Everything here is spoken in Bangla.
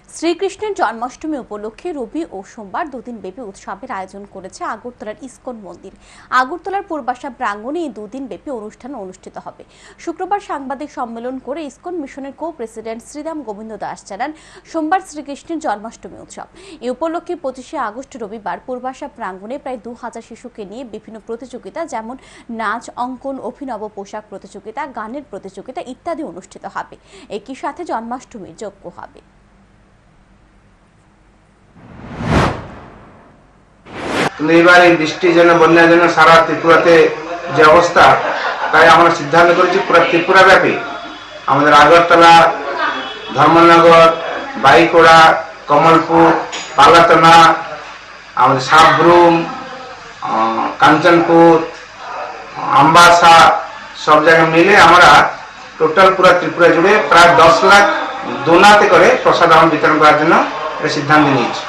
শ্রীকৃষ্ণের জন্মাষ্টমী উপলক্ষে রবি ও সোমবার দুদিন ব্যাপী উৎসবের আয়োজন করেছে আগরতলার ইসকন মন্দির। আগরতলার পূর্বাশা প্রাঙ্গণে এই দুদিন ব্যাপী অনুষ্ঠান অনুষ্ঠিত হবে। শুক্রবার সাংবাদিক সম্মেলন করে ইসকন মিশনের কো প্রেসিডেন্ট শ্রীরাম গোবিন্দ দাস জানান, সোমবার শ্রীকৃষ্ণের জন্মাষ্টমী উৎসব। এই উপলক্ষে 25শে আগস্ট রবিবার পূর্বাশা প্রাঙ্গণে প্রায় 2000 শিশুকে নিয়ে বিভিন্ন প্রতিযোগিতা যেমন নাচ, অঙ্কন, অভিনব পোশাক প্রতিযোগিতা, গানের প্রতিযোগিতা ইত্যাদি অনুষ্ঠিত হবে। একই সাথে জন্মাষ্টমীর যজ্ঞ হবে। এবার এই বৃষ্টির জন্য, বন্যার জন্য সারা ত্রিপুরাতে যে অবস্থা, তাই আমরা সিদ্ধান্ত করেছি পুরো ত্রিপুরা ব্যাপী আমাদের আগরতলা, ধর্মনগর, বাইকোড়া, কমলপুর, পালাতনা, আমাদের সাবরুম, কাঞ্চনপুর, আমবাসা সব জায়গায় মিলে আমরা টোটাল পুরো ত্রিপুরা জুড়ে প্রায় 10 লাখ দোনাতে করে প্রসাদ বিতরণ করার জন্য সিদ্ধান্ত নিয়েছি।